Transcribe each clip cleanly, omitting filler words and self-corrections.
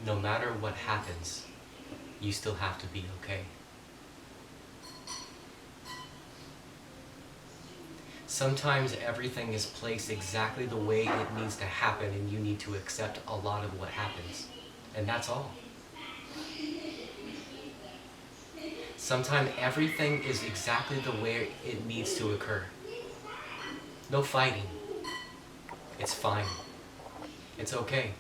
no matter what happens, you still have to be okay. Sometimes everything is placed exactly the way it needs to happen, and you need to accept a lot of what happens. And that's all. Sometimes everything is exactly the way it needs to occur. No fighting. It's fine. It's okay.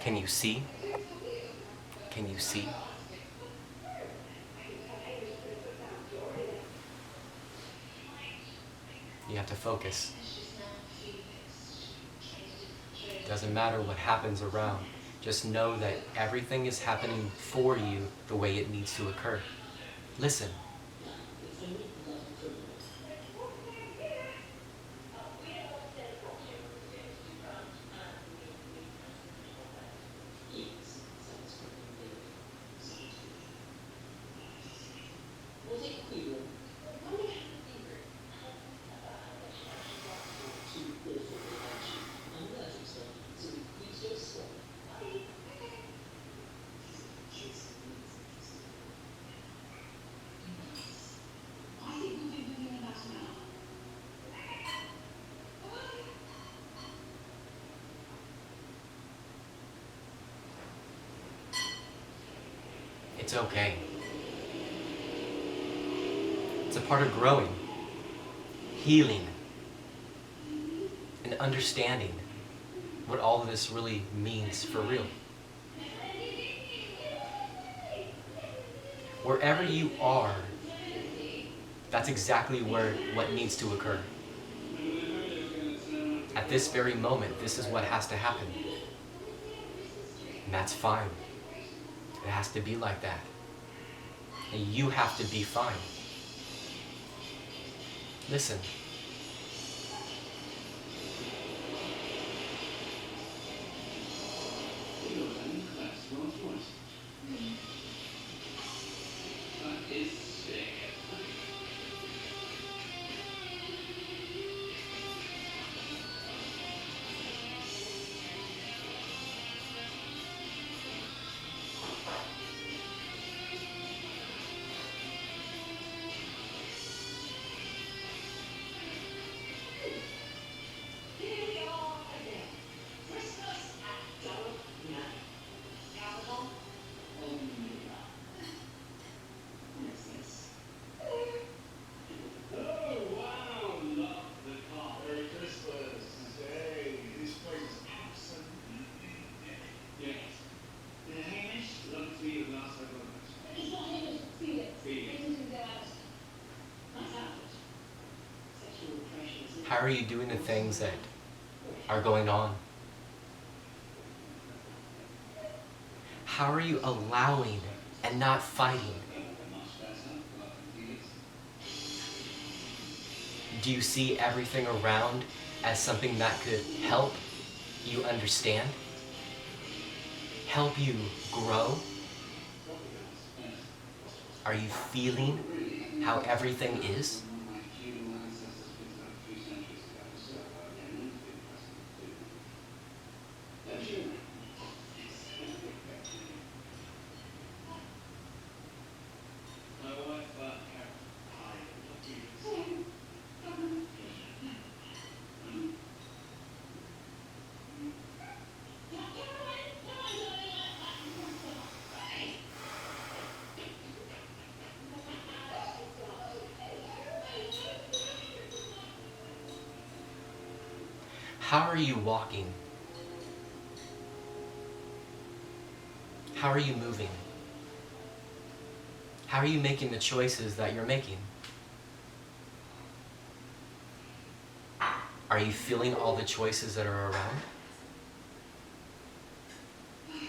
Can you see? Can you see? You have to focus. Doesn't matter what happens around. Just know that everything is happening for you the way it needs to occur. Listen. It's okay. It's a part of growing, healing, and understanding what all of this really means for real. Wherever you are, that's exactly what needs to occur. At this very moment, this is what has to happen. And that's fine. It has to be like that. And you have to be fine. Listen. How are you doing the things that are going on? How are you allowing and not fighting? Do you see everything around as something that could help you understand? Help you grow? Are you feeling how everything is? How are you walking? How are you moving? How are you making the choices that you're making? Are you feeling all the choices that are around?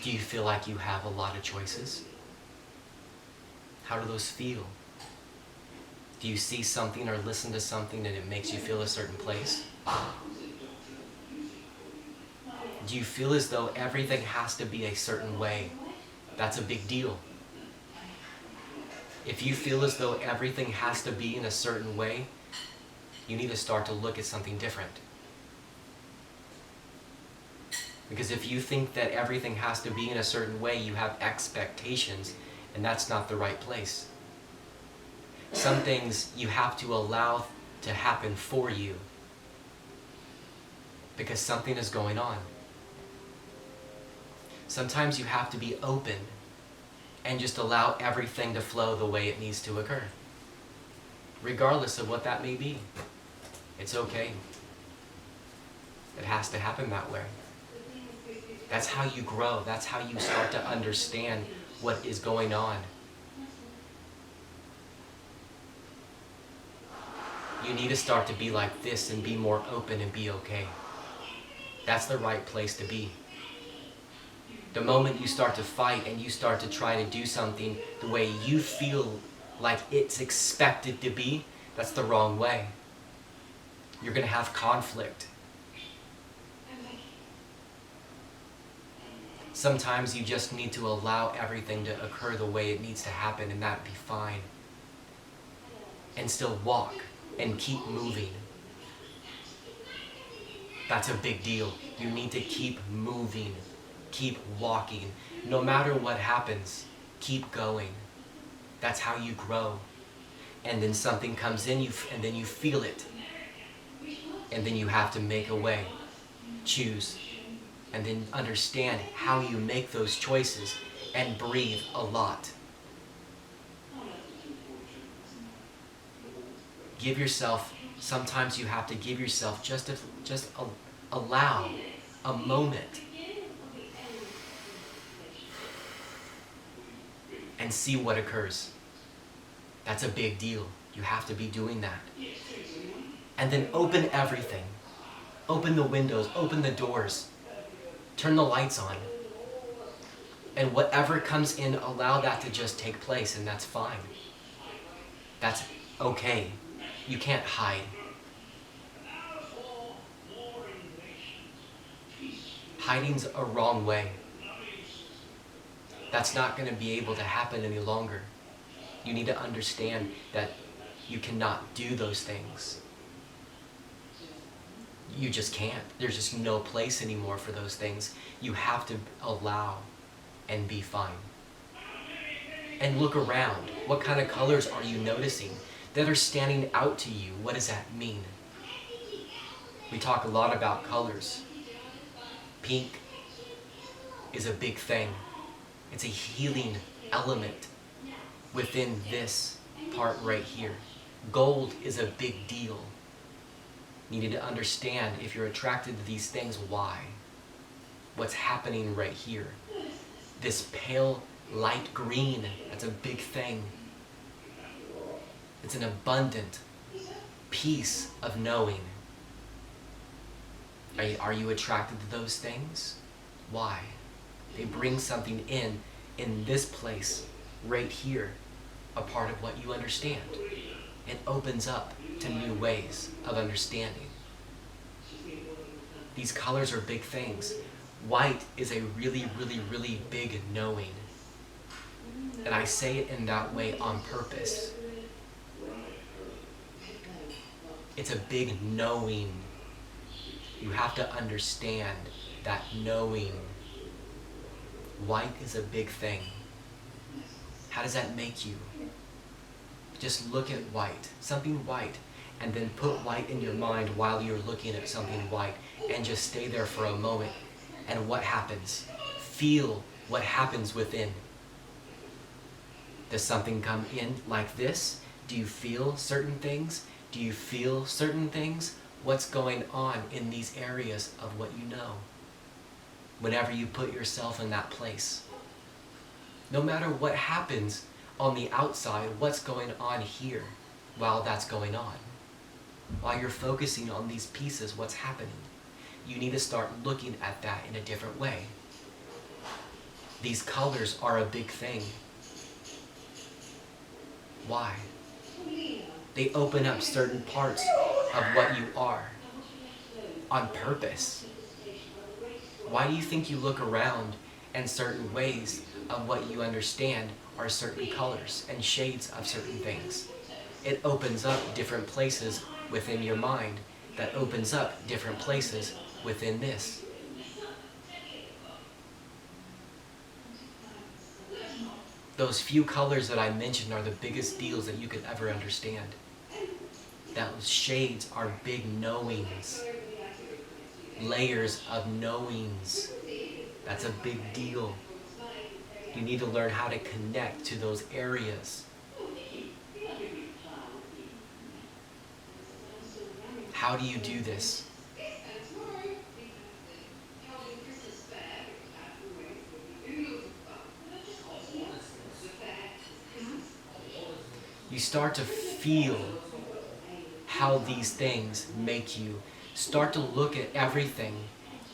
Do you feel like you have a lot of choices? How do those feel? Do you see something or listen to something and it makes you feel a certain place? Do you feel as though everything has to be a certain way? That's a big deal. If you feel as though everything has to be in a certain way, you need to start to look at something different. Because if you think that everything has to be in a certain way, you have expectations, and that's not the right place. Some things you have to allow to happen for you because something is going on. Sometimes you have to be open and just allow everything to flow the way it needs to occur, regardless of what that may be. It's okay. It has to happen that way. That's how you grow. That's how you start to understand what is going on. You need to start to be like this and be more open and be okay. That's the right place to be. The moment you start to fight and you start to try to do something the way you feel like it's expected to be, that's the wrong way. You're going to have conflict. Sometimes you just need to allow everything to occur the way it needs to happen, and that'd be fine. And still walk and keep moving. That's a big deal. You need to keep moving, keep walking. No matter what happens, keep going. That's how you grow. And then something comes in, and then you feel it. And then you have to make a way, choose, and then understand how you make those choices and breathe a lot. Give yourself, sometimes you have to give yourself just allow a moment and see what occurs. That's a big deal. You have to be doing that. And then open everything. Open the windows, open the doors. Turn the lights on. And whatever comes in, allow that to just take place, and that's fine. That's okay. You can't hide. Hiding's a wrong way. That's not going to be able to happen any longer. You need to understand that you cannot do those things. You just can't. There's just no place anymore for those things. You have to allow and be fine. And look around. What kind of colors are you noticing that are standing out to you? What does that mean? We talk a lot about colors. Pink is a big thing. It's a healing element within this part right here. Gold is a big deal. You need to understand, if you're attracted to these things, why. What's happening right here. This pale light green, that's a big thing. It's an abundant piece of knowing. Are you attracted to those things? Why? They bring something in this place, right here, a part of what you understand. It opens up to new ways of understanding. These colors are big things. White is a really, really, really big knowing. And I say it in that way on purpose. It's a big knowing. You have to understand that knowing. White is a big thing. How does that make you? Just look at white, something white, and then put white in your mind while you're looking at something white, and just stay there for a moment. And what happens? Feel what happens within. Does something come in like this? Do you feel certain things? Do you feel certain things? What's going on in these areas of what you know? Whenever you put yourself in that place. No matter what happens on the outside, what's going on here while that's going on. While you're focusing on these pieces, what's happening? You need to start looking at that in a different way. These colors are a big thing. Why? They open up certain parts of what you are on purpose. Why do you think you look around and certain ways of what you understand are certain colors and shades of certain things? It opens up different places within your mind that opens up different places within this. Those few colors that I mentioned are the biggest deals that you could ever understand. Those shades are big knowings. Layers of knowings. That's a big deal. You need to learn how to connect to those areas. How do you do this? You start to feel how these things make you. Start to look at everything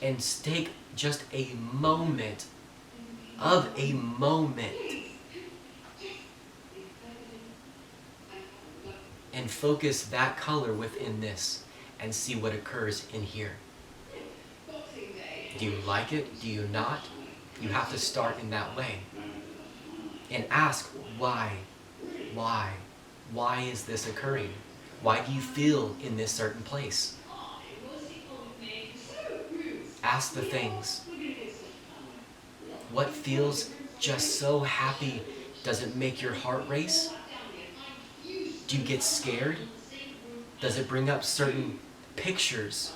and take just a moment and focus that color within this and see what occurs in here. Do you like it? Do you not? You have to start in that way and ask why. Why is this occurring? Why do you feel in this certain place? Ask the things. What feels just so happy? Does it make your heart race? Do you get scared? Does it bring up certain pictures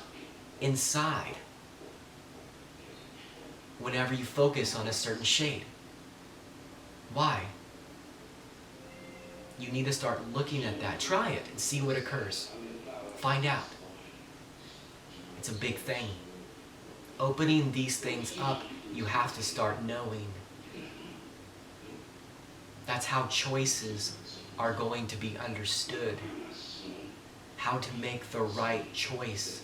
inside whenever you focus on a certain shade? Why? You need to start looking at that. Try it and see what occurs. Find out. It's a big thing. Opening these things up, you have to start knowing. That's how choices are going to be understood. How to make the right choice.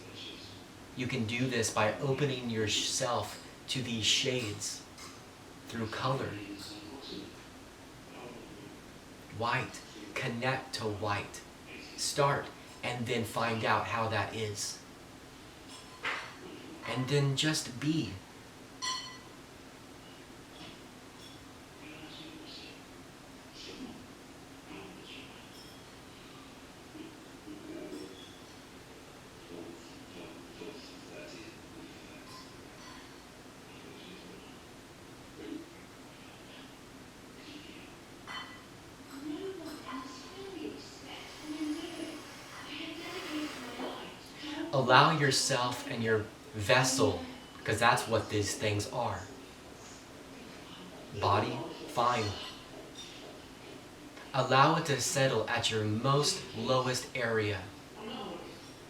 You can do this by opening yourself to these shades through color. White. Connect to white. Start and then find out how that is. And then just be. Allow yourself and your vessel, because that's what these things are. Body, fine. Allow it to settle at your most lowest area,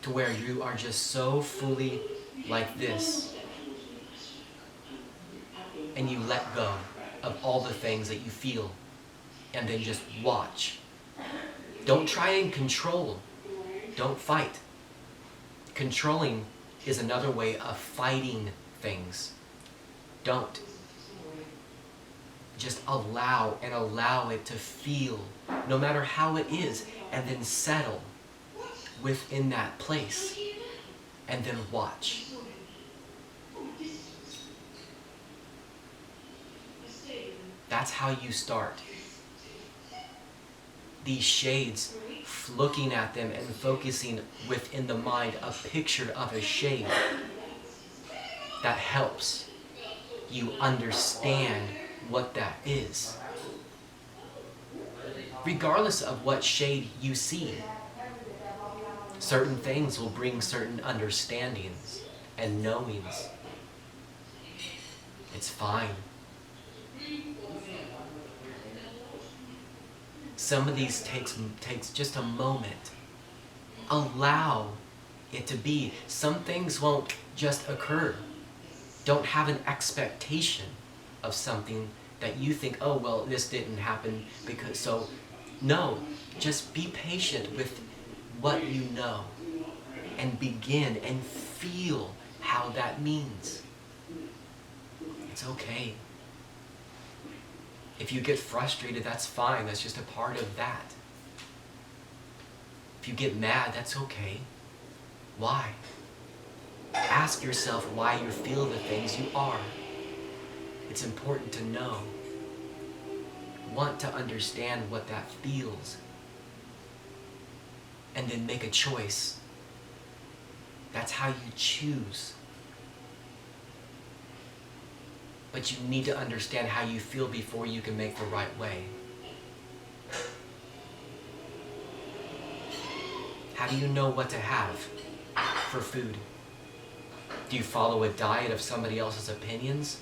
to where you are just so fully like this. And you let go of all the things that you feel, and then just watch. Don't try and control. Don't fight. Controlling is another way of fighting things. Don't. Just allow it to feel, no matter how it is, and then settle within that place, and then watch. That's how you start. These shades, looking at them and focusing within the mind a picture of a shade, that helps you understand what that is. Regardless of what shade you see, certain things will bring certain understandings and knowings. It's fine. Some of these takes just a moment. Allow it to be. Some things won't just occur. Don't have an expectation of something that you think, oh, well, this didn't happen because so. No, just be patient with what you know and begin and feel how that means. It's okay. If you get frustrated, that's fine. That's just a part of that. If you get mad, that's okay. Why? Ask yourself why you feel the things you are. It's important to know. Want to understand what that feels. And then make a choice. That's how you choose. But you need to understand how you feel before you can make the right way. How do you know what to have for food? Do you follow a diet of somebody else's opinions?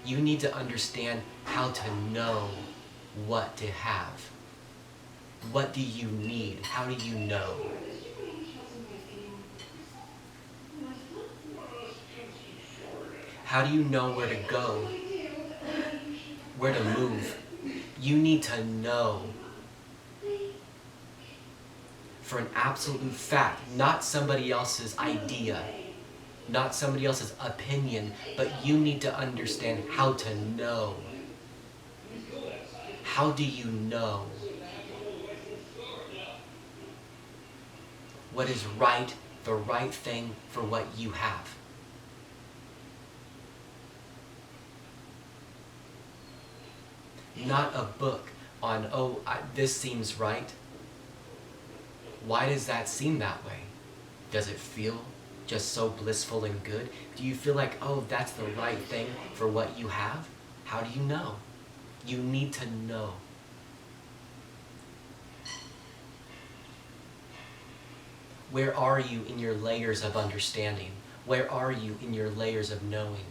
You need to understand how to know what to have. What do you need? How do you know? How do you know where to go? Where to move? You need to know for an absolute fact, not somebody else's idea, not somebody else's opinion, but you need to understand how to know. How do you know what is right, the right thing for what you have? Not a book on, this seems right. Why does that seem that way? Does it feel just so blissful and good? Do you feel like, that's the right thing for what you have? How do you know? You need to know. Where are you in your layers of understanding? Where are you in your layers of knowing?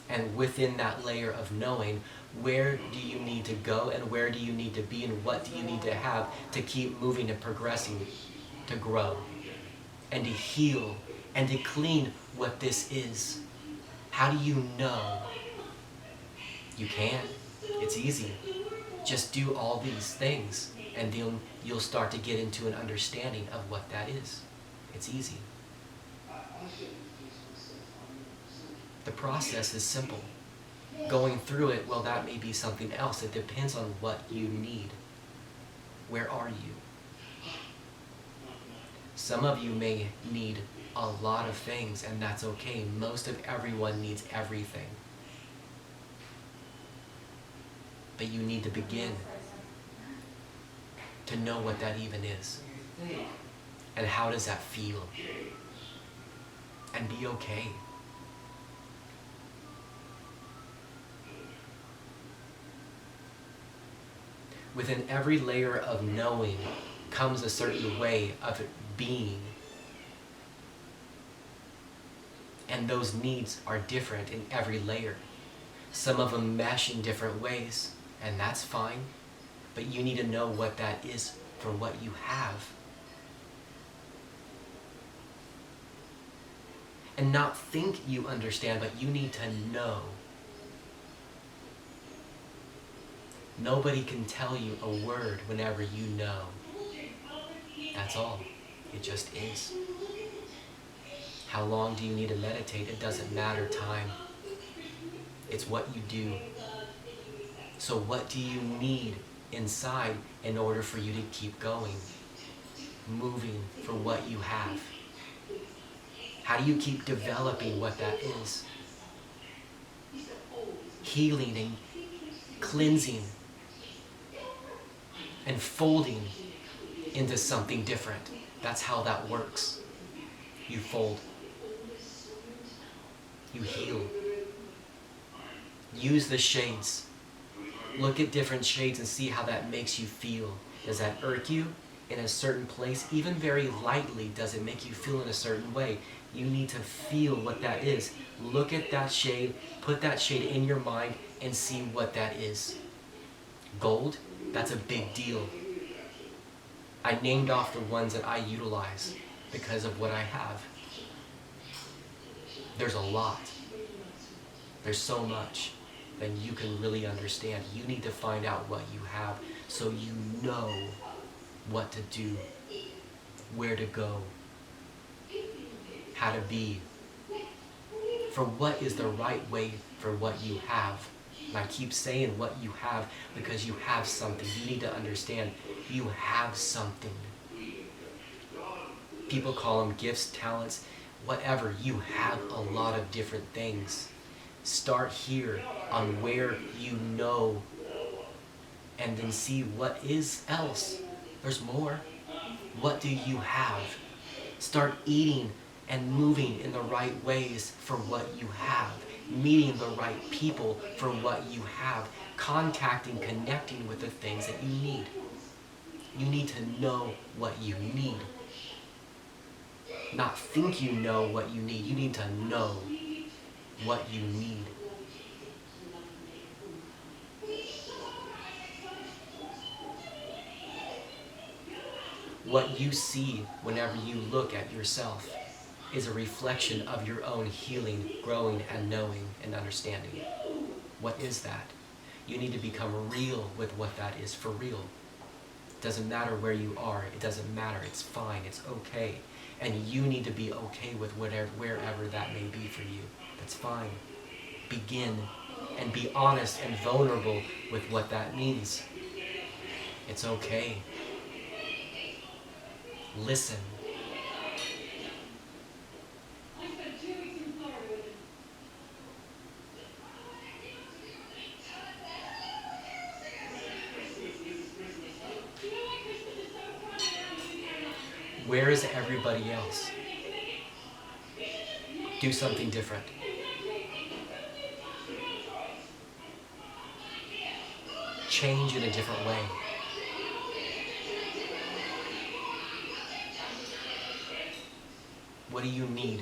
And within that layer of knowing, where do you need to go and where do you need to be and what do you need to have to keep moving and progressing, to grow and to heal and to clean what this is? How do you know? You can. It's easy. Just do all these things and then you'll start to get into an understanding of what that is. It's easy. The process is simple. Going through it, well, that may be something else. It depends on what you need. Where are you? Some of you may need a lot of things, and that's okay. Most of everyone needs everything. But you need to begin to know what that even is. And how does that feel? And be okay. Within every layer of knowing comes a certain way of it being. And those needs are different in every layer. Some of them mesh in different ways, and that's fine. But you need to know what that is for what you have. And not think you understand, but you need to know. Nobody can tell you a word whenever you know. That's all. It just is. How long do you need to meditate? It doesn't matter time. It's what you do. So what do you need inside in order for you to keep going? Moving for what you have. How do you keep developing what that is? Healing and cleansing and folding into something different. That's how that works. You fold. You heal. Use the shades. Look at different shades and see how that makes you feel. Does that irk you in a certain place? Even very lightly, does it make you feel in a certain way? You need to feel what that is. Look at that shade, put that shade in your mind and see what that is. Gold, that's a big deal. I named off the ones that I utilize because of what I have. There's a lot. There's so much. then you can really understand. You need to find out what you have so you know what to do, where to go, how to be, for what is the right way for what you have. And I keep saying what you have because you have something. You need to understand you have something. People call them gifts, talents, whatever. You have a lot of different things. Start here on where you know and then see what is else. There's more. What do you have? Start eating and moving in the right ways for what you have. Meeting the right people for what you have. Contacting, connecting with the things that you need. You need to know what you need. Not think you know what you need. You need to know what you need. What you see whenever you look at yourself is a reflection of your own healing, growing, and knowing and understanding. What is that? You need to become real with what that is for real. It doesn't matter where you are. It doesn't matter. It's fine. It's okay. And you need to be okay with wherever that may be for you. That's fine. Begin and be honest and vulnerable with what that means. It's okay. Listen. Where is everybody else? Do something different. Change in a different way. What do you need?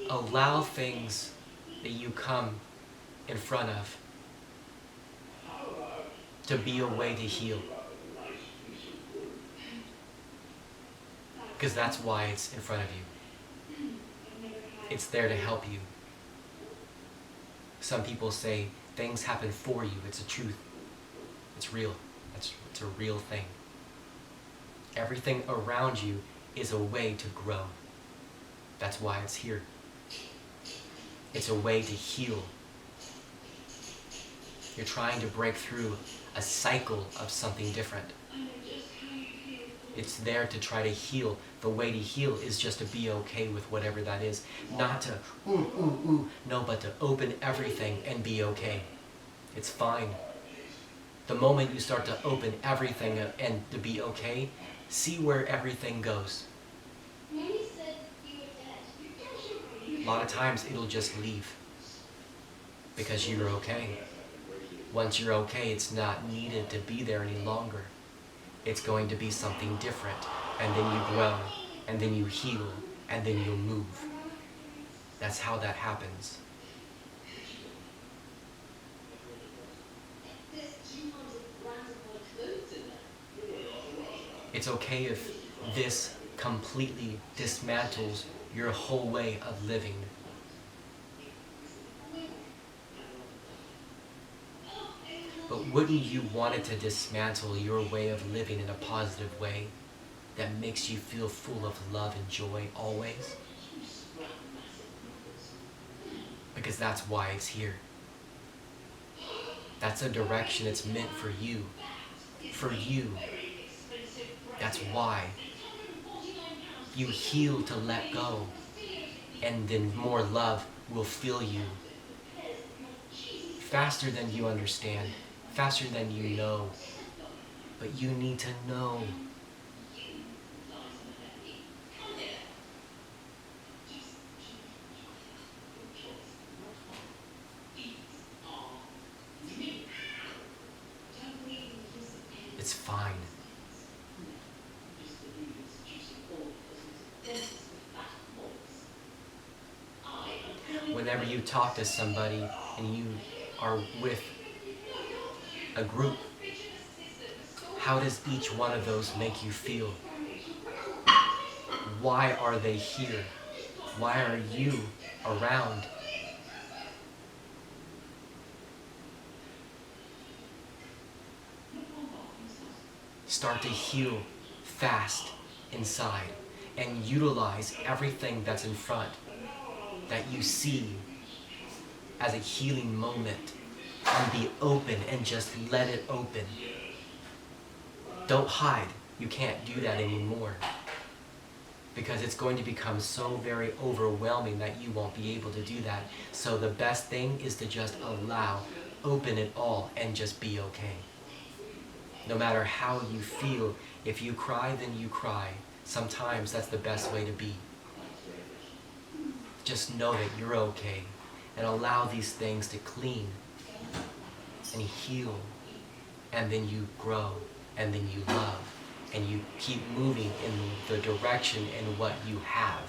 Allow things that you come in front of to be a way to heal. Because that's why it's in front of you. It's there to help you. Some people say things happen for you. It's a truth. It's real. It's a real thing. Everything around you is a way to grow. That's why it's here. It's a way to heal. You're trying to break through a cycle of something different. It's there to try to heal. The way to heal is just to be okay with whatever that is. Not to, no, but to open everything and be okay. It's fine. The moment you start to open everything and to be okay, see where everything goes. A lot of times it'll just leave because you're okay. Once you're okay, it's not needed to be there any longer. It's going to be something different, and then you grow, and then you heal, and then you'll move. That's how that happens. It's okay if this completely dismantles your whole way of living. But wouldn't you want it to dismantle your way of living in a positive way that makes you feel full of love and joy always? Because that's why it's here. That's a direction it's meant for you. For you. That's why. You heal to let go, and then more love will fill you. faster than you understand, faster than you know. But you need to know. It's fine. Whenever you talk to somebody and you are with a group, how does each one of those make you feel? Why are they here? Why are you around? Start to heal fast inside and utilize everything that's in front that you see as a healing moment, and be open and just let it open. Don't hide. You can't do that anymore, because it's going to become so very overwhelming that you won't be able to do that. So the best thing is to just allow, open it all, and just be okay. No matter how you feel, if you cry, then you cry. Sometimes that's the best way to be. Just know that you're okay, and allow these things to clean and heal, and then you grow, and then you love, and you keep moving in the direction in what you have.